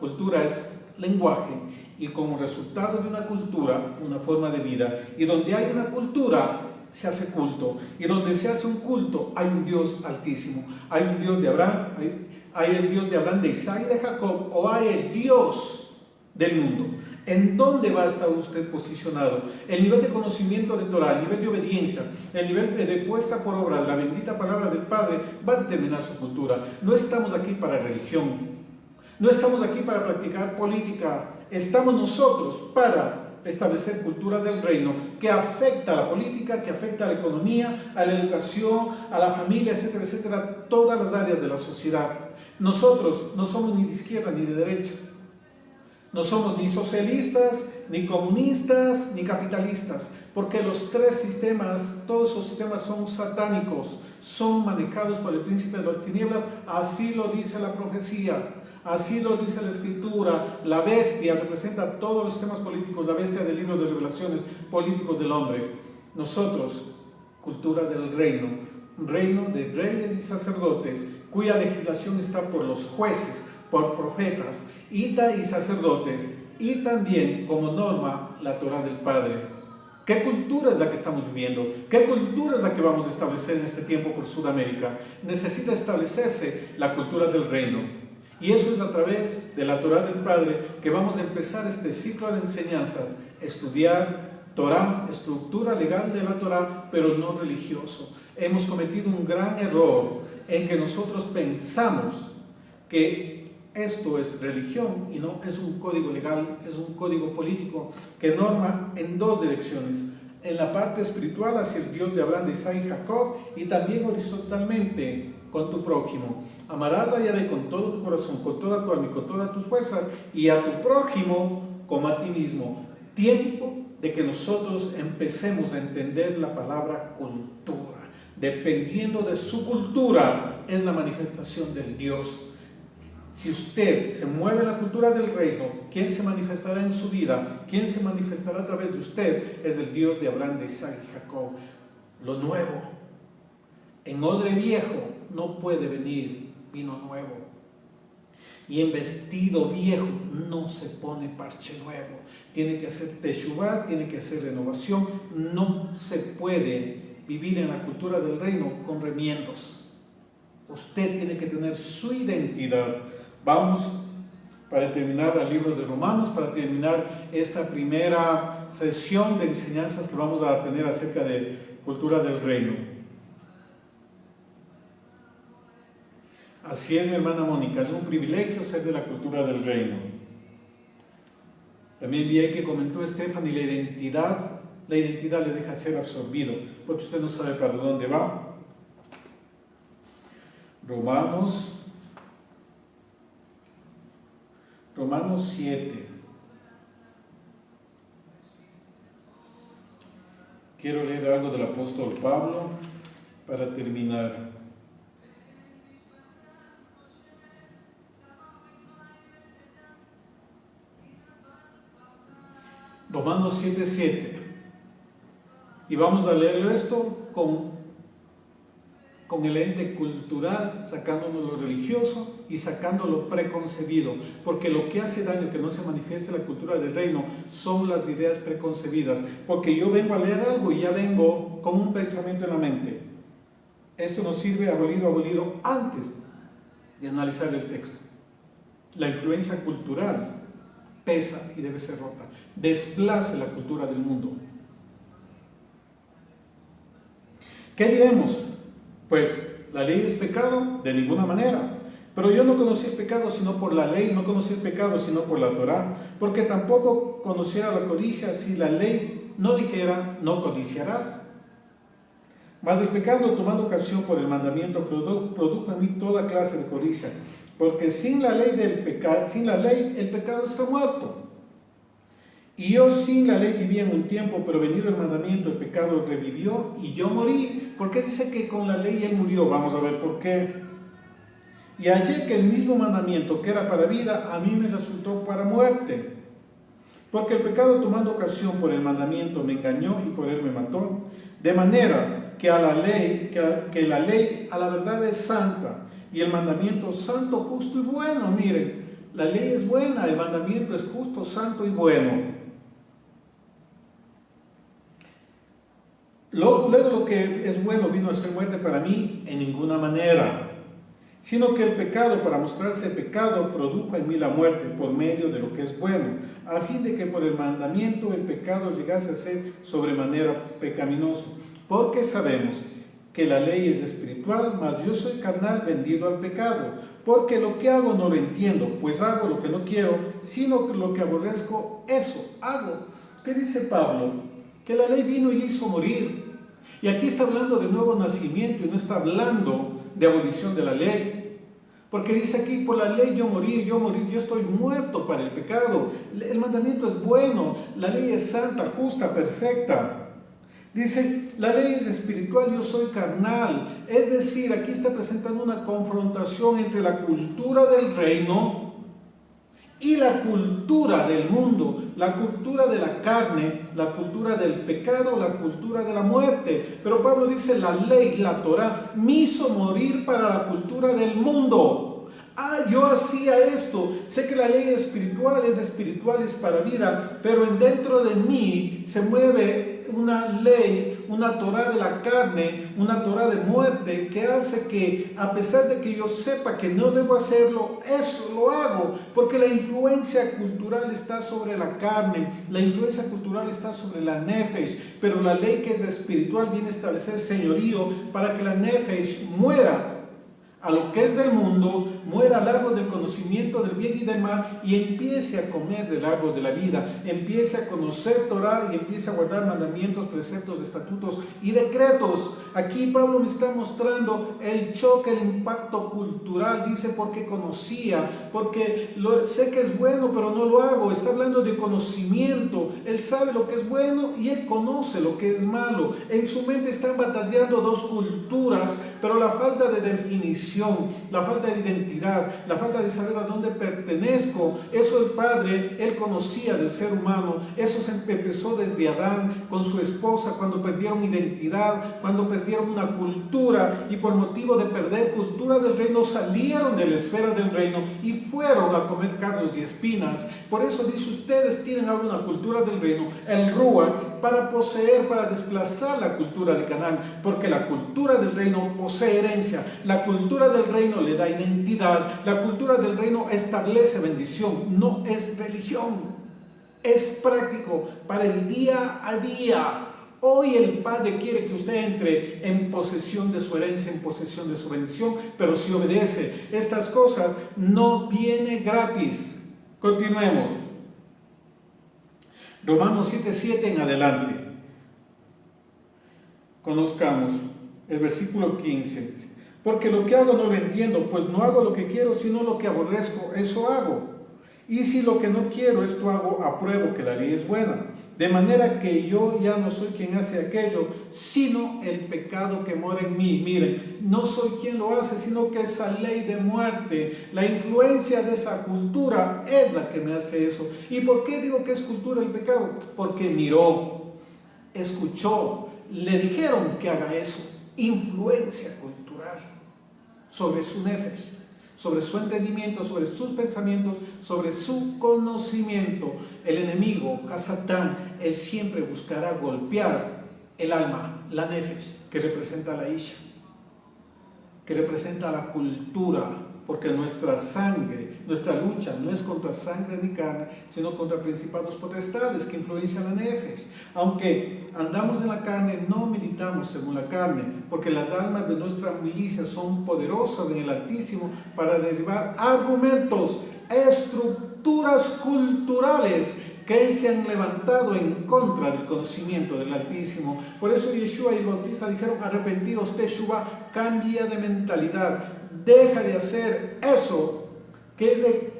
cultura es lenguaje, y como resultado de una cultura, una forma de vida, y donde hay una cultura, se hace culto, y donde se hace un culto, hay un Dios altísimo, hay un Dios de Abraham, hay el Dios de Abraham, de Isaac y de Jacob, o hay el Dios del mundo. ¿En dónde va a estar usted posicionado? El nivel de conocimiento de Torah, el nivel de obediencia, el nivel de puesta por obra de la bendita palabra del Padre va a determinar su cultura. No estamos aquí para religión, no estamos aquí para practicar política, estamos nosotros para establecer cultura del reino que afecta a la política, que afecta a la economía, a la educación, a la familia, etcétera, etcétera, todas las áreas de la sociedad. Nosotros no somos ni de izquierda ni de derecha. No somos ni socialistas, ni comunistas, ni capitalistas, porque los 3 sistemas, todos esos sistemas son satánicos, son manejados por el príncipe de las tinieblas, así lo dice la profecía, así lo dice la Escritura. La bestia representa todos los sistemas políticos, la bestia del libro de revelaciones políticos del hombre. Nosotros, cultura del reino, reino de reyes y sacerdotes, cuya legislación está por los jueces, por profetas y sacerdotes, y también como norma la Torah del Padre. ¿Qué cultura es la que estamos viviendo? ¿Qué cultura es la que vamos a establecer en este tiempo por Sudamérica? Necesita establecerse la cultura del reino, y eso es a través de la Torah del Padre que vamos a empezar este ciclo de enseñanzas, estudiar Torah, estructura legal de la Torah, pero no religioso. Hemos cometido un gran error en que nosotros pensamos que esto es religión, y no, es un código legal, es un código político que norma en 2 direcciones: en la parte espiritual hacia el Dios de Abraham, de Isaac y Jacob, y también horizontalmente con tu prójimo. Amarás a Yahvé con todo tu corazón, con toda tu alma y con todas tus fuerzas, y a tu prójimo como a ti mismo. Tiempo de que nosotros empecemos a entender la palabra cultura. Dependiendo de su cultura, es la manifestación del Dios. Si usted se mueve en la cultura del reino, ¿quién se manifestará en su vida? ¿Quién se manifestará a través de usted? Es el Dios de Abraham, de Isaac y Jacob. Lo nuevo. En odre viejo no puede venir vino nuevo. Y en vestido viejo no se pone parche nuevo. Tiene que hacer teshuvá, tiene que hacer renovación. No se puede vivir en la cultura del reino con remiendos. Usted tiene que tener su identidad. Vamos, para terminar, al libro de Romanos, para terminar esta primera sesión de enseñanzas que vamos a tener acerca de cultura del reino. Así es, mi hermana Mónica, es un privilegio ser de la cultura del reino. También vi ahí que comentó Stephanie, la identidad le deja ser absorbido, porque usted no sabe para dónde va. Romanos 7. Quiero leer algo del apóstol Pablo para terminar. Romanos 7:7. Y vamos a leerlo esto con el ente cultural, sacándonos lo religioso y sacando lo preconcebido, porque lo que hace daño que no se manifieste la cultura del reino son las ideas preconcebidas, porque yo vengo a leer algo y ya vengo con un pensamiento en la mente. Esto nos sirve abolido antes de analizar el texto. La influencia cultural pesa y debe ser rota, desplace la cultura del mundo. ¿Qué diremos? Pues, ¿la ley es pecado? De ninguna manera. Pero yo no conocí el pecado sino por la ley, no conocí el pecado sino por la Torá, porque tampoco conociera la codicia si la ley no dijera, no codiciarás. Mas el pecado, tomando ocasión por el mandamiento, produjo en mí toda clase de codicia, porque sin la ley el pecado está muerto. Y yo sin la ley vivía en un tiempo, pero venido el mandamiento, el pecado revivió y yo morí. ¿Por qué dice que con la ley él murió? Vamos a ver por qué. Y hallé que el mismo mandamiento que era para vida, a mí me resultó para muerte. Porque el pecado, tomando ocasión por el mandamiento, me engañó y por él me mató. De manera que la ley a la verdad es santa, y el mandamiento santo, justo y bueno. Miren, la ley es buena, el mandamiento es justo, santo y bueno. Luego lo que es bueno vino a ser muerte para mí en ninguna manera, sino que el pecado, para mostrarse pecado, produjo en mí la muerte por medio de lo que es bueno, a fin de que por el mandamiento el pecado llegase a ser sobremanera pecaminoso. Porque sabemos que la ley es espiritual, mas yo soy carnal, vendido al pecado. Porque lo que hago no lo entiendo, pues hago lo que no quiero, sino lo que aborrezco, eso hago. ¿Qué dice Pablo? Que la ley vino y le hizo morir. Y aquí está hablando de nuevo nacimiento y no está hablando de abolición de la ley. Porque dice aquí, por la ley yo morí, yo estoy muerto para el pecado. El mandamiento es bueno, la ley es santa, justa, perfecta. Dice, la ley es espiritual, yo soy carnal. Es decir, aquí está presentando una confrontación entre la cultura del reino y la cultura del mundo, la cultura de la carne, la cultura del pecado, la cultura de la muerte. Pero Pablo dice, la ley, la Torá, me hizo morir para la cultura del mundo. Yo hacía esto, sé que la ley espiritual es para vida, pero dentro de mí se mueve una ley, una Torá de la carne, una Torá de muerte, que hace que, a pesar de que yo sepa que no debo hacerlo, eso lo hago, porque la influencia cultural está sobre la carne, la influencia cultural está sobre la nefesh, pero la ley que es espiritual viene a establecer señorío para que la nefesh muera a lo que es del mundo muera al árbol del conocimiento del bien y del mal y empiece a comer del árbol de la vida, empiece a conocer Torah y empiece a guardar mandamientos, preceptos, estatutos y decretos. Aquí Pablo me está mostrando el choque, el impacto cultural. Dice, porque conocía, porque sé que es bueno, pero no lo hago. Está hablando de conocimiento. Él sabe lo que es bueno y él conoce lo que es malo. En su mente están batallando dos culturas, pero la falta de definición, la falta de identidad, la falta de saber a dónde pertenezco, eso el Padre, él conocía del ser humano. Eso se empezó desde Adán con su esposa, cuando perdieron identidad, cuando perdieron una cultura, y por motivo de perder cultura del reino salieron de la esfera del reino y fueron a comer cardos y espinas. Por eso dice, ustedes tienen ahora una cultura del reino, el Ruach, para poseer, para desplazar la cultura de Canaán, porque la cultura del reino posee herencia, la cultura del reino le da identidad, la cultura del reino establece bendición, no es religión, es práctico para el día a día. Hoy el Padre quiere que usted entre en posesión de su herencia, en posesión de su bendición, pero si obedece estas cosas, no viene gratis. Continuemos. Romanos 7:7 en adelante. Conozcamos el versículo 15. Porque lo que hago no lo entiendo, pues no hago lo que quiero, sino lo que aborrezco, eso hago. Y si lo que no quiero, esto hago, apruebo que la ley es buena. De manera que yo ya no soy quien hace aquello, sino el pecado que mora en mí. Miren, no soy quien lo hace, sino que esa ley de muerte, la influencia de esa cultura es la que me hace eso. ¿Y por qué digo que es cultura el pecado? Porque miró, escuchó, le dijeron que haga eso. Influencia cultural sobre su nefes, sobre su entendimiento, sobre sus pensamientos, sobre su conocimiento. El enemigo, Hasatán, él siempre buscará golpear el alma, la nefes, que representa la isha, que representa la cultura, porque nuestra sangre, nuestra lucha no es contra sangre ni carne, sino contra principados potestades que influencian la nefes. Aunque andamos en la carne, no militamos según la carne, porque las armas de nuestra milicia son poderosas en el Altísimo para derribar argumentos, estructuras culturales que se han levantado en contra del conocimiento del Altísimo. Por eso Yeshua y el Bautista dijeron, arrepentidos, Teshuvah, cambia de mentalidad, deja de hacer eso que es de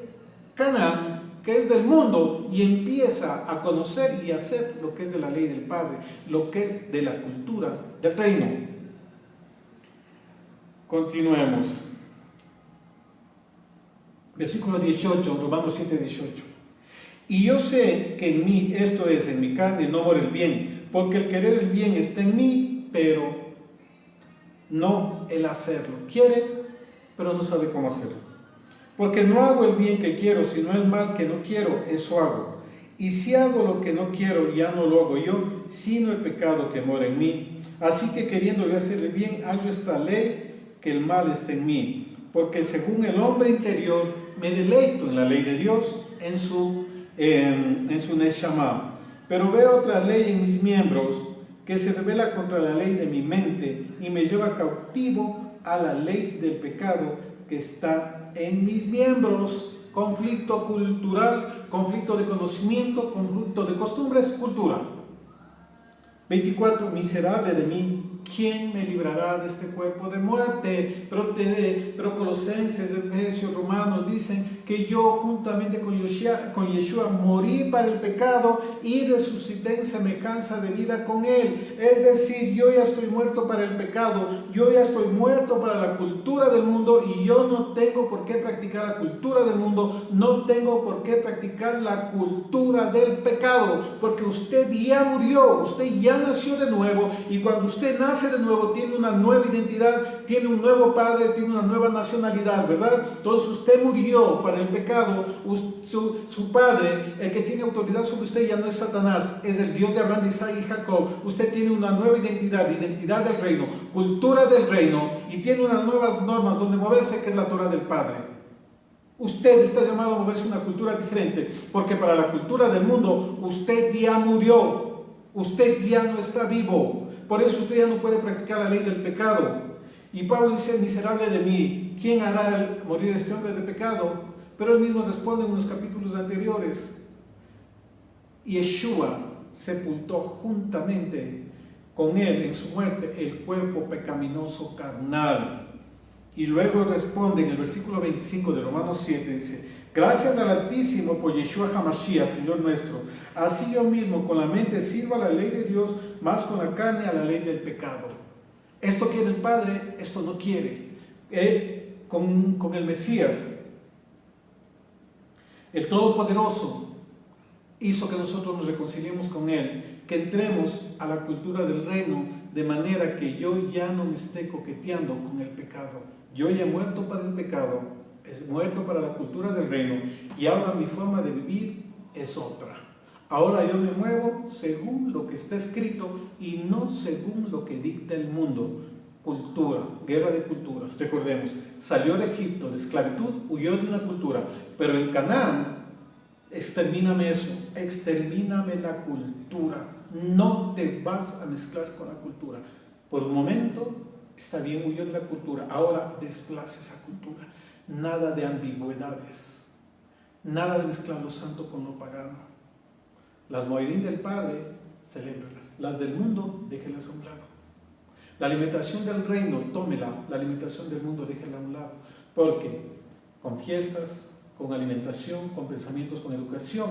Canaán, que es del mundo, y empieza a conocer y hacer lo que es de la ley del Padre, lo que es de la cultura del reino. Continuemos. Versículo 18, Romanos 7:18. Y yo sé que en mí, esto es, en mi carne, no mora el bien, porque el querer el bien está en mí, pero no el hacerlo. Quiere, pero no sabe cómo hacerlo. Porque no hago el bien que quiero, sino el mal que no quiero, eso hago. Y si hago lo que no quiero, ya no lo hago yo, sino el pecado que mora en mí. Así que queriendo yo hacer el bien, hallo esta ley, que el mal está en mí. Porque según el hombre interior, me deleito en la ley de Dios, en su Neshama. Pero veo otra ley en mis miembros, que se revela contra la ley de mi mente, y me lleva cautivo a la ley del pecado que está en mis miembros. Conflicto cultural, conflicto de conocimiento, conflicto de costumbres, cultura. 24. Miserable de mí, ¿quién me librará de este cuerpo de muerte? Pero Colosenses, Efesios, Romanos dicen que yo juntamente con Yeshua morí para el pecado y resucité en semejanza de vida con él. Es decir, yo ya estoy muerto para el pecado, yo ya estoy muerto para la cultura del mundo, y yo no tengo por qué practicar la cultura del mundo, no tengo por qué practicar la cultura del pecado, porque usted ya murió, usted ya nació de nuevo, y cuando usted nace de nuevo tiene una nueva identidad, tiene un nuevo padre, tiene una nueva nacionalidad, ¿verdad? Entonces usted murió para el pecado. Su padre, el que tiene autoridad sobre usted, ya no es Satanás, es el Dios de Abraham, Isaac y Jacob. Usted tiene una nueva identidad, identidad del reino, cultura del reino, y tiene unas nuevas normas donde moverse, que es la Torah del Padre. Usted está llamado a moverse una cultura diferente, porque para la cultura del mundo usted ya murió, usted ya no está vivo. Por eso usted ya no puede practicar la ley del pecado. Y Pablo dice, miserable de mí, quién hará morir a este hombre de pecado? Pero él mismo responde en unos capítulos anteriores. Yeshua sepultó juntamente con él en su muerte el cuerpo pecaminoso carnal. Y luego responde en el versículo 25 de Romanos 7, dice: gracias al Altísimo por Yeshua HaMashiach, Señor nuestro. Así yo mismo con la mente sirvo a la ley de Dios, más con la carne a la ley del pecado. Esto quiere el Padre, esto no quiere. Con el Mesías, el Todopoderoso hizo que nosotros nos reconciliemos con Él, que entremos a la cultura del reino, de manera que yo ya no me esté coqueteando con el pecado. Yo ya he muerto para el pecado, he muerto para la cultura del reino, y ahora mi forma de vivir es otra. Ahora yo me muevo según lo que está escrito y no según lo que dicta el mundo. Cultura, guerra de culturas. Recordemos, salió de Egipto de esclavitud, huyó de una cultura, pero en Canaán, extermíname eso, extermíname la cultura. No te vas a mezclar con la cultura. Por un momento está bien, huyó de la cultura, ahora desplaza esa cultura. Nada de ambigüedades, nada de mezclar lo santo con lo pagano. Las moedín del Padre, celébralas. Las del mundo, déjelas a un lado. La alimentación del reino, tómela. La alimentación del mundo, déjela a un lado. Porque con fiestas, con alimentación, con pensamientos, con educación,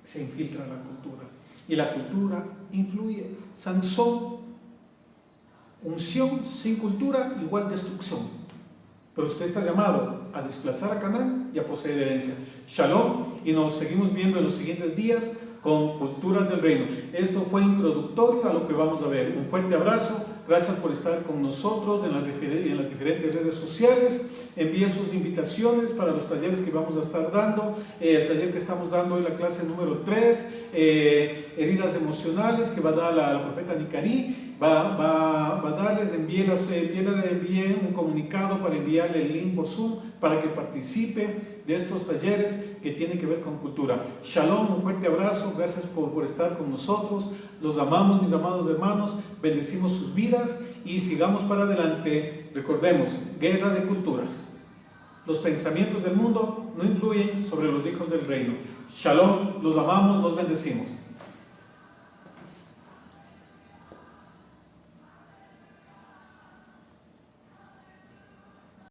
se infiltra la cultura. Y la cultura influye. Sansón, unción sin cultura, igual destrucción. Pero usted está llamado a desplazar a Canaán y a poseer herencia. Shalom, y nos seguimos viendo en los siguientes días con Culturas del Reino. Esto fue introductorio a lo que vamos a ver. Un fuerte abrazo. Gracias por estar con nosotros en las diferentes redes sociales. Envíe sus invitaciones para los talleres que vamos a estar dando. El taller que estamos dando hoy, la clase número 3, heridas emocionales, que va a dar la profeta Nicarí. Va a darles, envíe un comunicado para enviarle el link por Zoom para que participe de estos talleres que tienen que ver con cultura. Shalom, un fuerte abrazo, gracias por estar con nosotros. Los amamos, mis amados hermanos, bendecimos sus vidas y sigamos para adelante. Recordemos, guerra de culturas. Los pensamientos del mundo no influyen sobre los hijos del reino. Shalom, los amamos, los bendecimos.